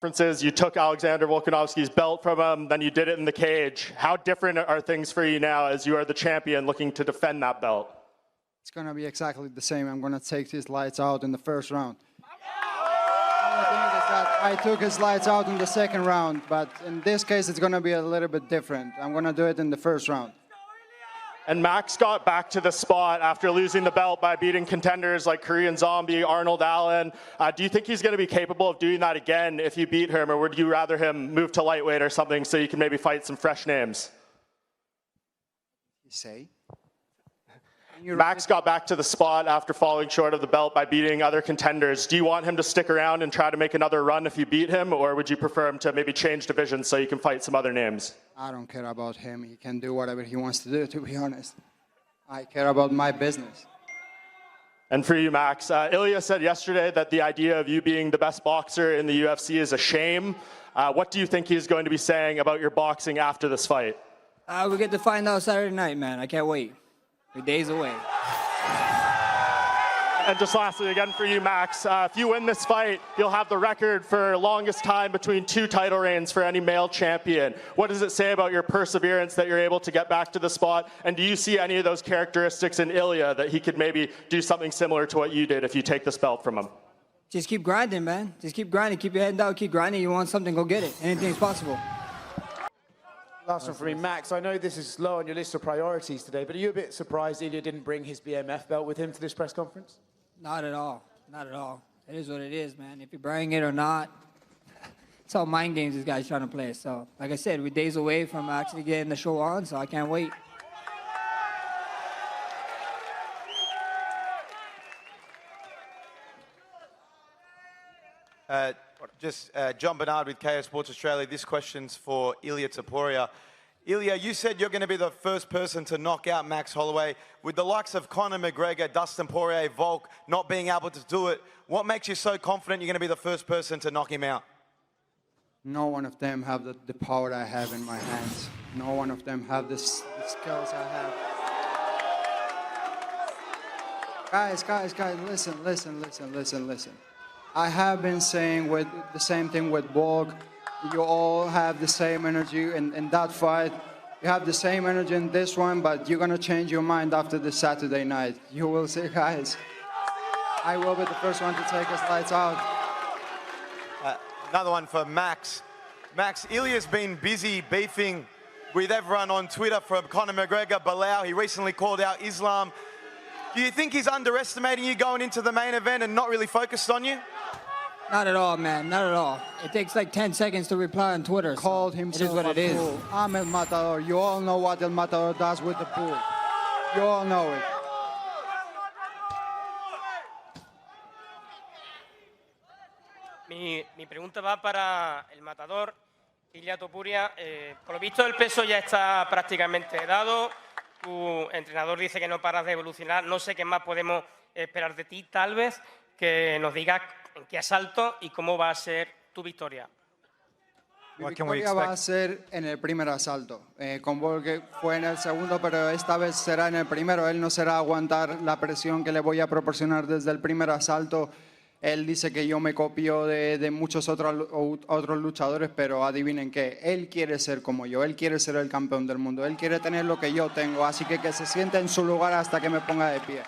Differences, you took Alexander Volkanovski's belt from him, then you did it in the cage. How different are things for you now as you are the champion looking to defend that belt? It's going to be exactly the same. I'm going to take his lights out in the first round. The thing is that I took his lights out in the second round, but in this case, it's going to be a little bit different. I'm going to do it in the first round. And Max got back to the spot after losing the belt by beating contenders like Korean Zombie, Arnold Allen. Do you think he's going to be capable of doing that again if you beat him, or would you rather him move to lightweight or something so you can maybe fight some fresh names? You say? Max got back to the spot after falling short of the belt by beating other contenders. Do you want him to stick around and try to make another run if you beat him, or would you prefer him to maybe change divisions so you can fight some other names? I don't care about him. He can do whatever he wants to do, to be honest. I care about my business. And for you, Max, Ilia said yesterday that the idea of you being the best boxer in the UFC is a shame. What do you think he's going to be saying about your boxing after this fight? We get to find out Saturday night, man. I can't wait. We're days away. And just lastly, again for you, Max, if you win this fight, you'll have the record for longest time between 2 title reigns for any male champion. What does it say about your perseverance that you're able to get back to the spot? And do you see any of those characteristics in Ilia that he could maybe do something similar to what you did if you take this belt from him? Just keep grinding, man. Just keep grinding. Keep your head down. Keep grinding. You want something, go get it. Anything's possible. Last one for me, Max. I know this is low on your list of priorities today, but are you a bit surprised Ilia didn't bring his BMF belt with him to this press conference? Not at all. Not at all. It is what it is, man. If you bring it or not, it's all mind games this guy's trying to play. So, like I said, we're days away from actually getting the show on, so I can't wait. John Bernard with KO Sports Australia. This question's for Ilia Topuria. Ilia, you said you're going to be the first person to knock out Max Holloway. With the likes of Conor McGregor, Dustin Poirier, Volk not being able to do it, what makes you so confident you're going to be the first person to knock him out? No one of them have the power I have in my hands. No one of them have the skills I have. Guys, listen. I have been saying with the same thing with Volk. You all have the same energy in that fight. You have the same energy in this one, but you're going to change your mind after the Saturday night. You will see, guys. I will be the first one to take his lights out. Another one for Max. Max, Ilia's been busy beefing with everyone on Twitter, from Conor McGregor, Bilal. He recently called out Islam. Do you think he's underestimating you going into the main event and not really focused on you? Not at all, man. Not at all. It takes like 10 seconds to reply on Twitter. Called himself what it a is. fool. I'm El Matador. You all know what El Matador does with the pool. You all know it. Mi pregunta va para el matador, Ilia Topuria. Por lo visto el peso ya está prácticamente dado. Tu entrenador dice que no paras de evolucionar. No sé qué más podemos esperar de ti, tal vez, que nos digas en qué asalto y cómo va a ser tu victoria. Mi victoria va a ser en el primer asalto. Con Volk fue en el segundo, pero esta vez será en el primero. Él no será aguantar la presión que le voy a proporcionar desde el primer asalto. Él dice que yo me copio de muchos otros luchadores, pero adivinen qué, él quiere ser como yo, él quiere ser el campeón del mundo, él quiere tener lo que yo tengo, así que se siente en su lugar hasta que me ponga de pie.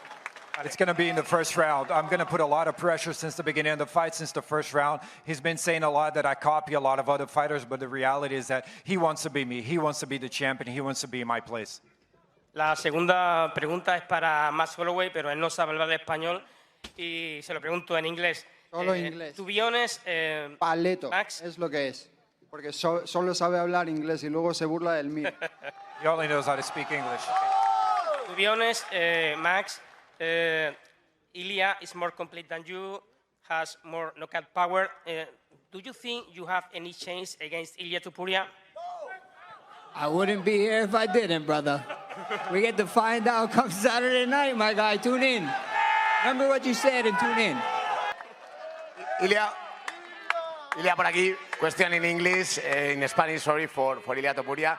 It's going to be in the first round. I'm going to put a lot of pressure since the beginning of the fight, since the first round. He's been saying a lot that I copy a lot of other fighters, but the reality is that he wants to be me. He wants to be the champion. He wants to be in my place. La segunda pregunta es para Max Holloway, pero él no sabe hablar español y se lo pregunto en inglés. Solo inglés. To be honest, Paleto, Max, es lo que es. Porque solo sabe hablar inglés y luego se burla del mío. He only knows how to speak English. to be honest, Max, Ilia is more complete than you, has more knockout power. Do you think you have any chance against Ilia Topuria? I wouldn't be here if I didn't, brother. We get to find out come Saturday night, my guy. Tune in. Remember what you said and tune in. Ilia, por aquí. Question in English, in Spanish, sorry, for Ilia Topuria.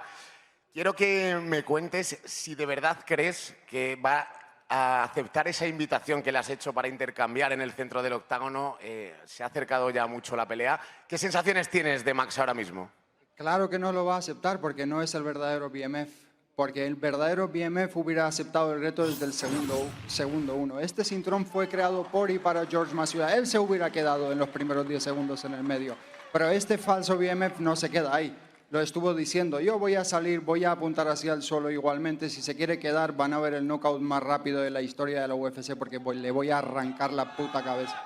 Quiero que me cuentes si de verdad crees que va a aceptar esa invitación que le has hecho para intercambiar en el centro del octágono, se ha acercado ya mucho la pelea. ¿Qué sensaciones tienes de Max ahora mismo? Claro que no lo va a aceptar porque no es el verdadero BMF. Porque el verdadero BMF hubiera aceptado el reto desde el segundo uno. Este cinturón fue creado por y para George Masvidal. Él se hubiera quedado en los primeros 10 segundos en el medio. Pero este falso BMF no se queda ahí. Lo estuvo diciendo, yo voy a salir, voy a apuntar hacia el suelo igualmente. Si se quiere quedar, van a ver el knockout más rápido de la historia de la UFC porque le voy a arrancar la puta cabeza.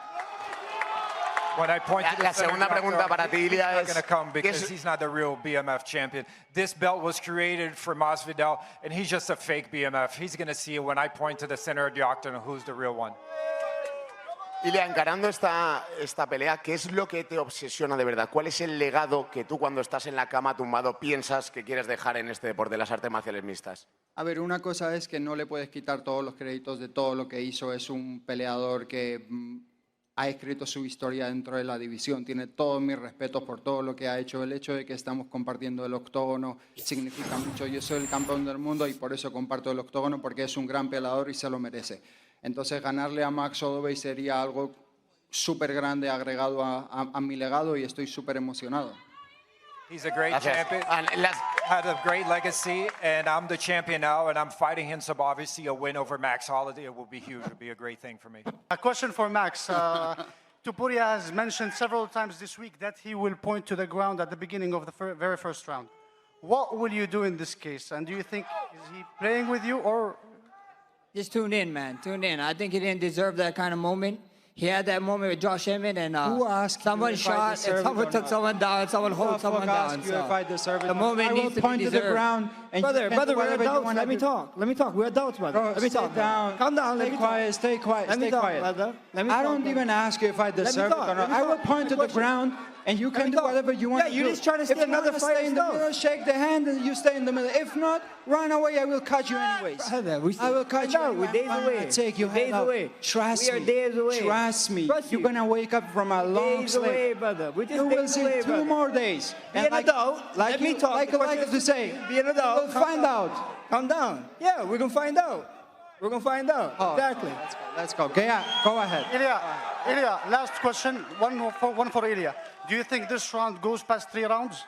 La segunda pregunta para ti, Ilia, es... Because he's not the real BMF champion. This belt was created for Masvidal, and he's just a fake BMF. He's going to see when I point to the center of the octagon who's the real one. Ilia, encarando esta pelea, ¿qué es lo que te obsesiona de verdad? ¿Cuál es el legado que tú cuando estás en la cama tumbado piensas que quieres dejar en este deporte de las artes marciales mixtas? A ver, una cosa es que no le puedes quitar todos los créditos de todo lo que hizo. Es un peleador que ha escrito su historia dentro de la división. Tiene todos mis respetos por todo lo que ha hecho. El hecho de que estamos compartiendo el octógono significa mucho. Yo soy el campeón del mundo y por eso comparto el octógono, porque es un gran peleador y se lo merece. Entonces, ganarle a Max Holloway sería algo súper grande agregado a mi legado y estoy súper emocionado. He's a great champion, had a great legacy, and I'm the champion now, and I'm fighting him, so obviously a win over Max Holloway will be huge. It will be a great thing for me. A question for Max. Topuria has mentioned several times this week that he will point to the ground at the beginning of the very first round. What will you do in this case? And do you think, is he playing with you or... Just tune in, man. Tune in. I think he didn't deserve that kind of moment. He had that moment with Josh Emmett, and someone shot, and someone took someone down, and someone hold someone down. So the moment needs to be deserved. Brother, we're adults. Let me talk. We're adults, brother. Let me talk. Calm down. Stay quiet. Stay quiet. Let me talk, quiet. brother. Let me I talk, don't even ask you if I deserve it or not. I will point to the ground, and you can do whatever you want to do. Yeah, you're just trying to stay another fight. Stay in the middle, shake the hand, and you stay in the middle. If not, run away. I will cut you anyways. I will cut you. We're days away. Take you days away. Trust me. We are days away. Trust me. You're gonna wake up from a long days sleep. Away, brother. We're just you will see away, 2 more days. Be an adult. Let me talk. Like I like to say, be an adult. We'll find out. Calm down. Yeah, we're gonna find out. We're gonna find out. Exactly. Let's go. Yeah, go ahead. Ilia, last question. One for Ilia. Do you think this round goes past 3 rounds?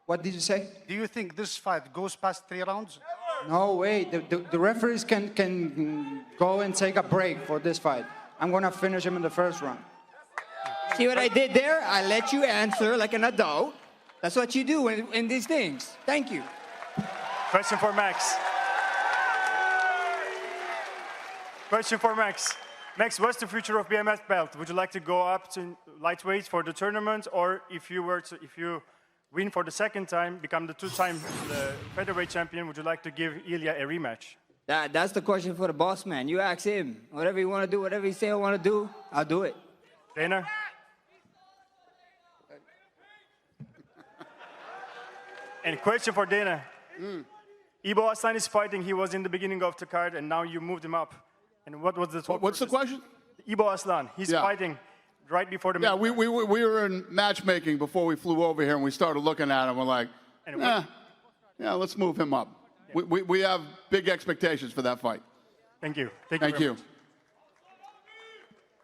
What did you say? Do you think this fight goes past 3 rounds? No way. The referees can go and take a break for this fight. I'm gonna finish him in the first round. See what I did there? I let you answer like an adult. That's what you do in these things. Thank you. Question for Max. Question for Max. Max, what's the future of BMF belt? Would you like to go up to lightweight for the tournament, or if you win for the second time, become the 2-time featherweight champion, would you like to give Ilia a rematch? That's the question for the boss man. You ask him. Whatever you want to do, whatever you say I want to do, I'll do it. Dana? And question for Dana. Ibo Hassan is fighting. He was in the beginning of the card, and now you moved him up. And what was the What's the question? Ibo Aslan. He's fighting right before the... Yeah, we were in matchmaking before we flew over here, and we started looking at him. We're like, let's move him up. Yeah. We have big expectations for that fight. Thank you. Thank you.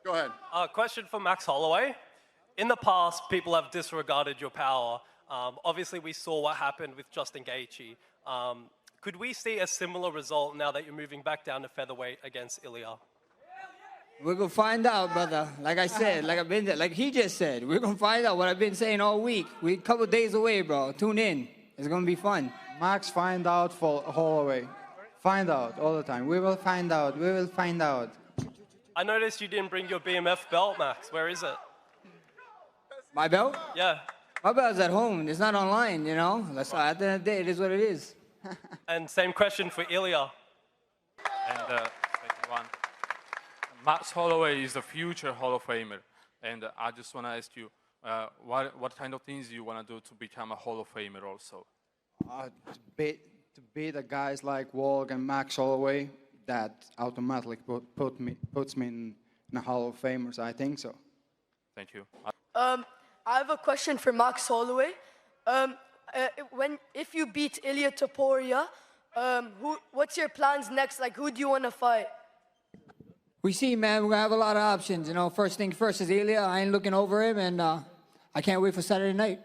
Go ahead. Question for Max Holloway. In the past, people have disregarded your power. Obviously, we saw what happened with Justin Gaethje. Could we see a similar result now that you're moving back down to featherweight against Ilia? We're going to find out, brother. Like I said, like he just said, we're going to find out what I've been saying all week. We're a couple days away, bro. Tune in. It's going to be fun. Max, find out for Holloway. Find out all the time. We will find out. We will find out. I noticed you didn't bring your BMF belt, Max. Where is it? My belt? Yeah. My belt's at home. It's not online, you know? At the end of the day, it is what it is. And same question for Ilia. And Max Holloway is a future Hall of Famer. And I just want to ask you, what kind of things you want to do to become a Hall of Famer also? To beat the guys like Walk and Max Holloway, that automatically puts me in a Hall of Famers. I think so. Thank you. I have a question for Max Holloway. If you beat Ilia Topuria, what's your plans next? Like, who do you want to fight? We see, man, we're going to have a lot of options. You know, first thing first is Ilia. I ain't looking over him, and I can't wait for Saturday night.